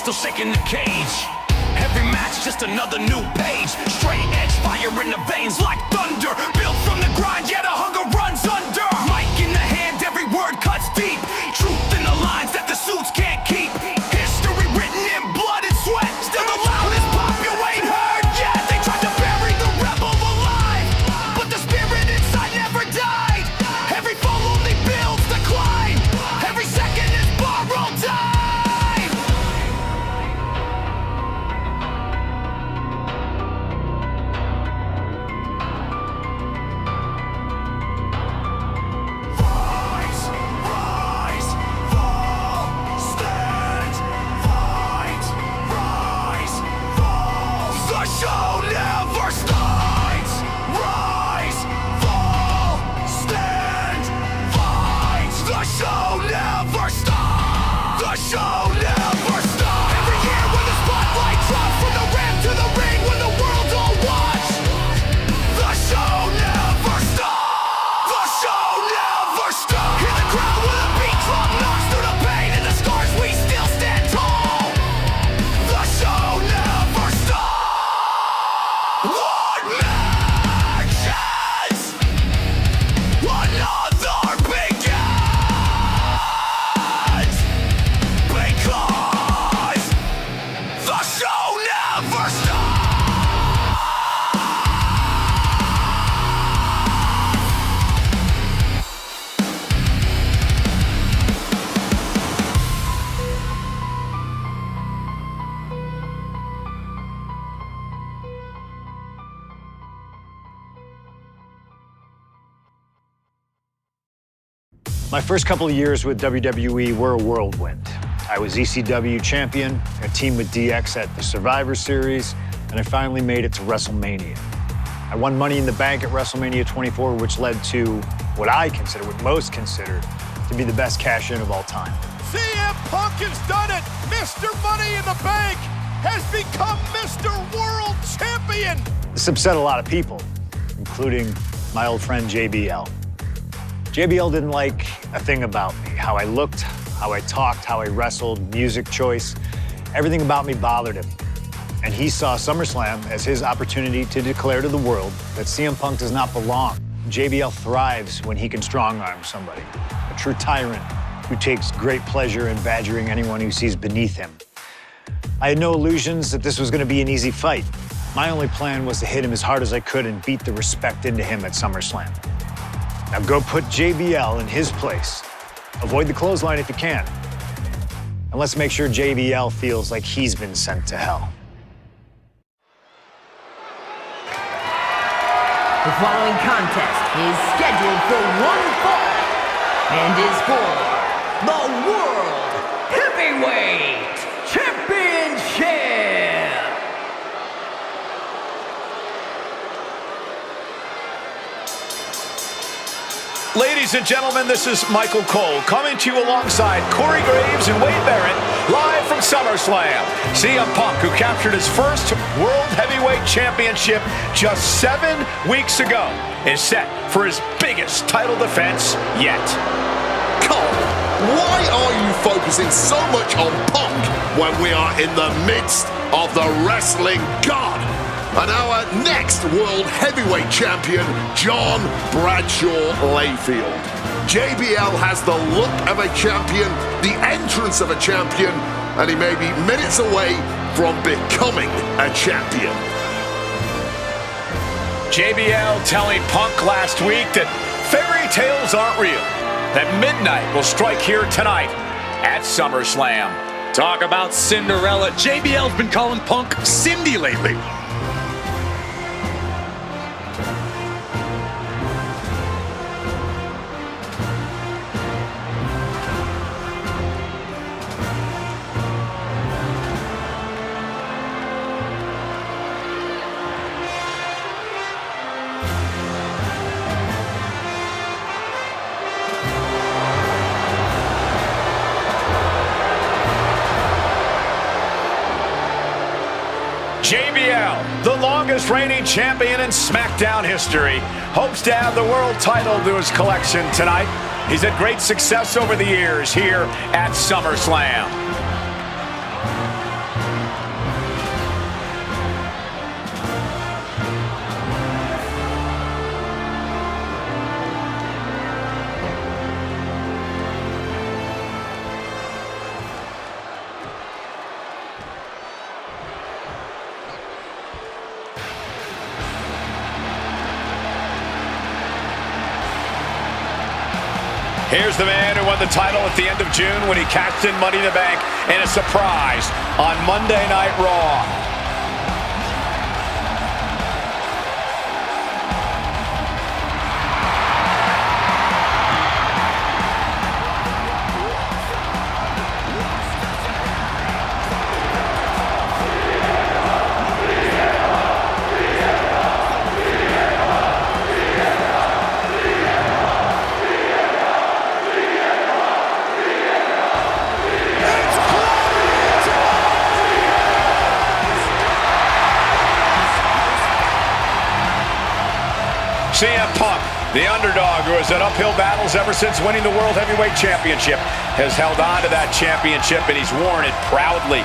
still shaking the cage. Every match just another new page. Straight edge fire in the veins like thunder. Built from the grind, yeah, the hunger runs under. Mic in the hand, every word cuts deep. Truth in the lines that the suits can't keep. History written in blood and sweat. Still the loudest pop you ain't heard yet. They tried to bury the rebel alive, but the spirit inside never died. Every fall only builds the climb. Every second is borrowed time. My first couple of years with WWE were a whirlwind. I was ECW champion, a team with DX at the Survivor Series, and I finally made it to WrestleMania. I won Money in the Bank at WrestleMania 24, which led to what most consider to be the best cash-in of all time. CM Punk has done it! Mr. Money in the Bank has become Mr. World Champion! This upset a lot of people, including my old friend JBL. JBL didn't like a thing about me, how I looked, how I talked, how I wrestled, music choice. Everything about me bothered him. And he saw SummerSlam as his opportunity to declare to the world that CM Punk does not belong. JBL thrives when he can strong-arm somebody, a true tyrant who takes great pleasure in badgering anyone who sees beneath him. I had no illusions that this was going to be an easy fight. My only plan was to hit him as hard as I could and beat the respect into him at SummerSlam. Now go put JBL in his place. Avoid the clothesline if you can. And let's make sure JBL feels like he's been sent to hell. The following contest is scheduled for one fall and is for the World Heavyweight Championship. Ladies and gentlemen, this is Michael Cole coming to you alongside Corey Graves and Wade Barrett live from SummerSlam. CM Punk, who captured his first World Heavyweight Championship just 7 weeks ago, is set for his biggest title defense yet. Cole, why are you focusing so much on Punk when we are in the midst of the wrestling god? And our next World Heavyweight Champion, John Bradshaw Layfield. JBL has the look of a champion, the entrance of a champion, and he may be minutes away from becoming a champion. JBL telling Punk last week that fairy tales aren't real, that midnight will strike here tonight at SummerSlam. Talk about Cinderella. JBL's been calling Punk Cindy lately. JBL, the longest reigning champion in SmackDown history, hopes to add the world title to his collection tonight. He's had great success over the years here at SummerSlam. Here's the man who won the title at the end of June when he cashed in Money in the Bank in a surprise on Monday Night Raw. CM Punk, the underdog who has had uphill battles ever since winning the World Heavyweight Championship, has held on to that championship and he's worn it proudly.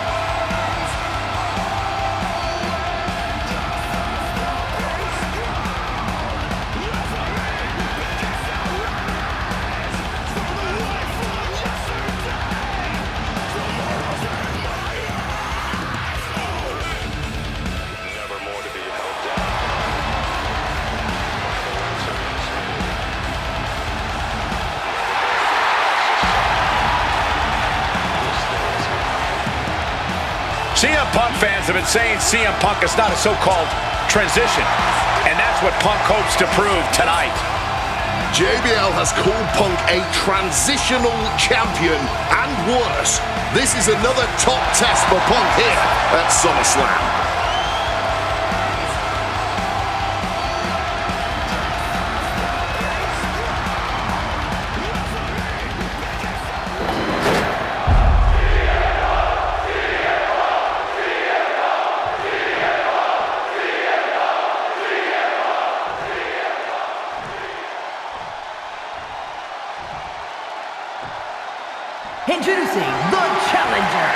CM Punk fans have been saying CM Punk is not a so-called transition, and that's what Punk hopes to prove tonight. JBL has called Punk a transitional champion, and worse. This is another top test for Punk here at SummerSlam. Introducing the challenger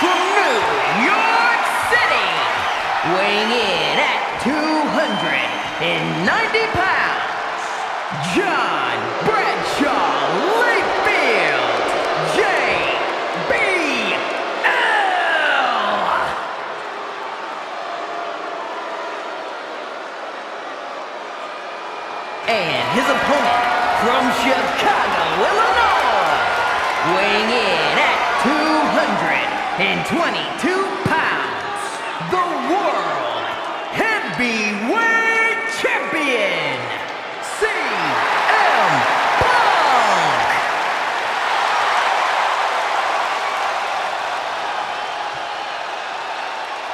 from New York City, weighing in at 290 pounds, John Bradshaw Layfield, JBL. And his opponent from Chicago, Illinois, weighing in at 222 pounds, the World Heavyweight Champion, CM Punk!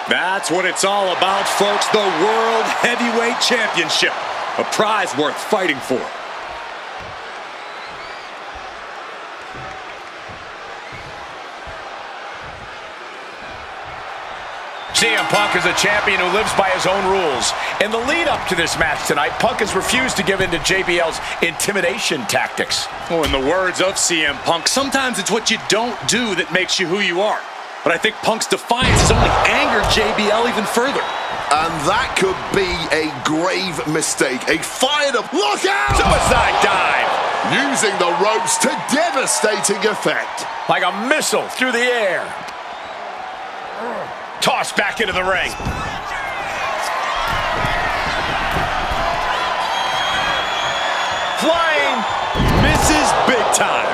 That's what it's all about, folks. The World Heavyweight Championship. A prize worth fighting for. CM Punk is a champion who lives by his own rules. In the lead-up to this match tonight, Punk has refused to give in to JBL's intimidation tactics. Oh, in the words of CM Punk, sometimes it's what you don't do that makes you who you are. But I think Punk's defiance has only angered JBL even further. And that could be a grave mistake. A fired-up look out! Suicide dive! Using the ropes to devastating effect. Like a missile through the air. Tossed back into the ring. Flying misses big time.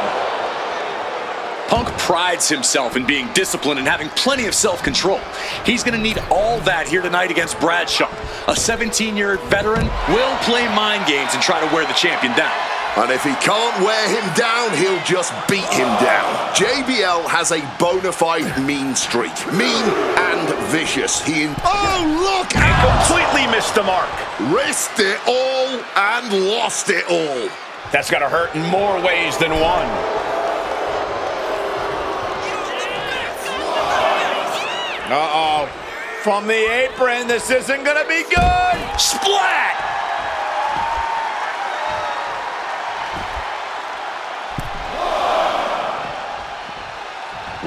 Punk prides himself in being disciplined and having plenty of self-control. He's going to need all that here tonight against Bradshaw. A 17-year veteran will play mind games and try to wear the champion down. And if he can't wear him down, he'll just beat him down. JBL has a bona fide mean streak. Mean and vicious. Oh, look out! Completely missed the mark. Risked it all and lost it all. That's got to hurt in more ways than one. Uh-oh. From the apron, this isn't going to be good. Splat!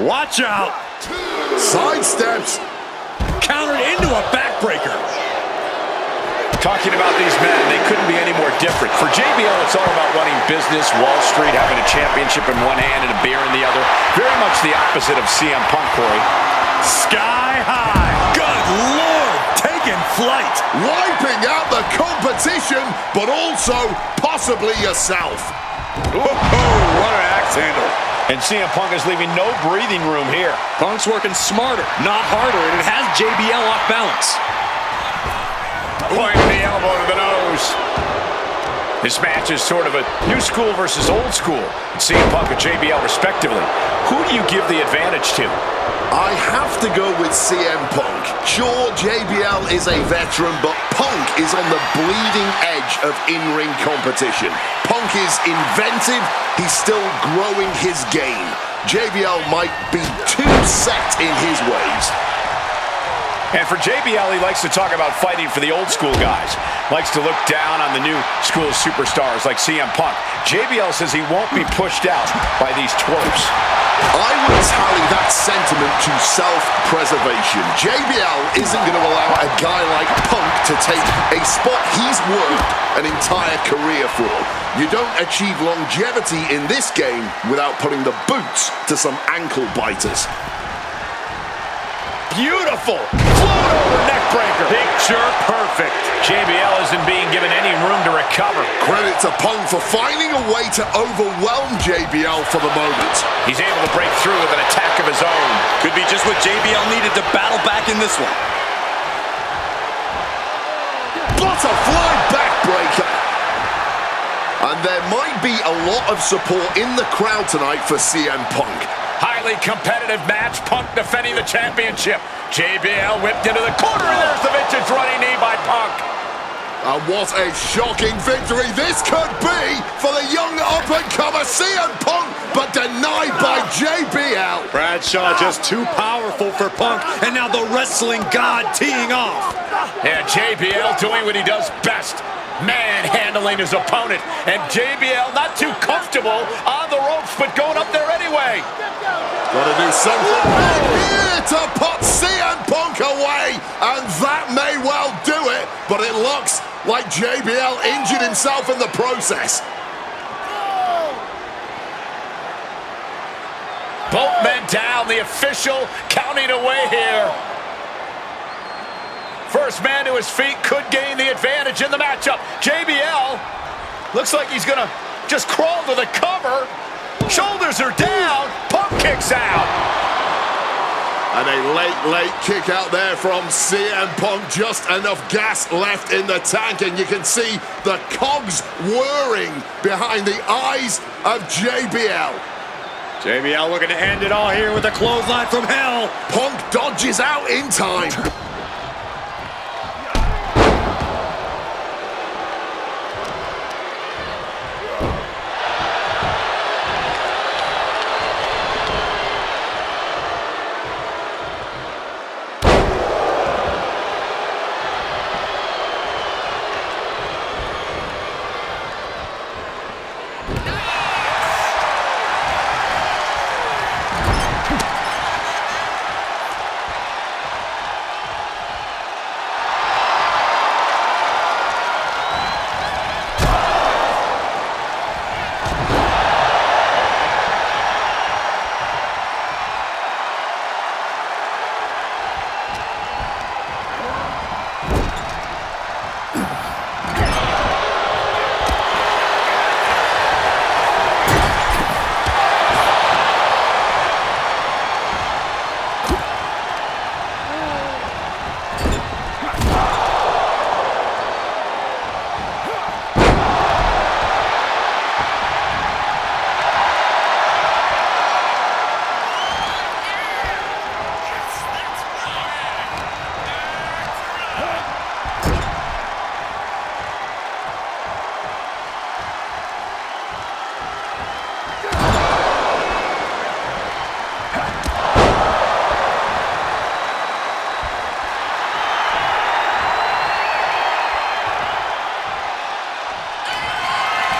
Watch out! Sidesteps. Countered into a backbreaker. Talking about these men, they couldn't be any more different. For JBL, it's all about running business, Wall Street, having a championship in one hand and a beer in the other. Very much the opposite of CM Punk, Corey. Sky high. Good Lord, taking flight. Wiping out the competition, but also possibly yourself. Ooh, what an axe handle. And CM Punk is leaving no breathing room here. Punk's working smarter, not harder, and it has JBL off balance. Pointing the elbow to the nose. This match is sort of a new school versus old school. CM Punk and JBL respectively. Who do you give the advantage to? I have to go with CM Punk. Sure, JBL is a veteran, but Punk is on the bleeding edge of in-ring competition. Punk is inventive. He's still growing his game. JBL might be too set in his ways. And for JBL, he likes to talk about fighting for the old school guys. Likes to look down on the new school superstars like CM Punk. JBL says he won't be pushed out by these twerps. I would tally that sentiment to self-preservation. JBL isn't going to allow a guy like Punk to take a spot he's worked an entire career for. You don't achieve longevity in this game without putting the boots to some ankle biters. Beautiful! Float over neck breaker. Picture perfect. JBL isn't being given any room to recover. Credit to Punk for finding a way to overwhelm JBL for the moment. He's able to break through with an attack of his own. Could be just what JBL needed to battle back in this one. Butterfly backbreaker. And there might be a lot of support in the crowd tonight for CM Punk. Highly competitive match. Punk defending the championship. JBL whipped into the corner, and there's the vintage running knee by Punk. And what a shocking victory this could be for the young up-and-comer CM Punk, but denied by JBL. Bradshaw just too powerful for Punk, and now the wrestling god teeing off. Yeah, JBL doing what he does best. Manhandling his opponent. And JBL not too comfortable on the ropes, but going up there anyway. Gotta do something right here to put CM Punk away, and that may well do it, but it looks like JBL injured himself in the process. Both men down, the official counting away here. First man to his feet could gain the advantage in the matchup. JBL looks like he's gonna just crawl to the cover. Shoulders are down. Punk kicks out. And a late kick out there from CM Punk. Just enough gas left in the tank, and you can see the cogs whirring behind the eyes of JBL. JBL looking to end it all here with a clothesline from hell. Punk dodges out in time.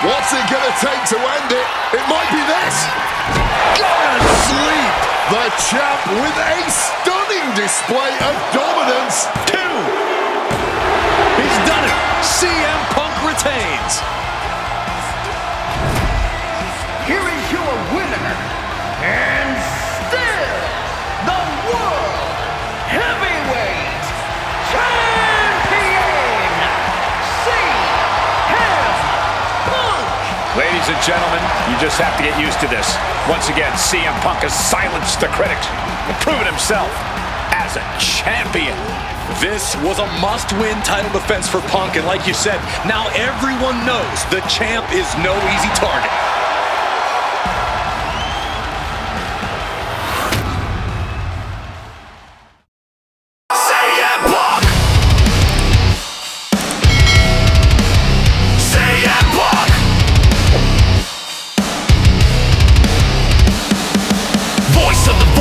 What's it gonna take to end it? It might be this. Go to sleep. The champ with a stunning display of dominance. 2. He's done it. CM Punk retains. Here is your winner, and still the World Heavyweight Champion, CM Punk. Ladies and gentlemen, you just have to get used to this. Once again, CM Punk has silenced the critics and proven himself as a champion. This was a must-win title defense for Punk, and like you said, now everyone knows the champ is no easy target.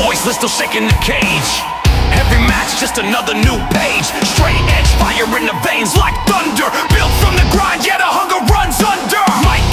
Voiceless, still shaking the cage. Every match just another new page. Straight edge fire in the veins like thunder. Built from the grind, yeah, the hunger runs under. Mike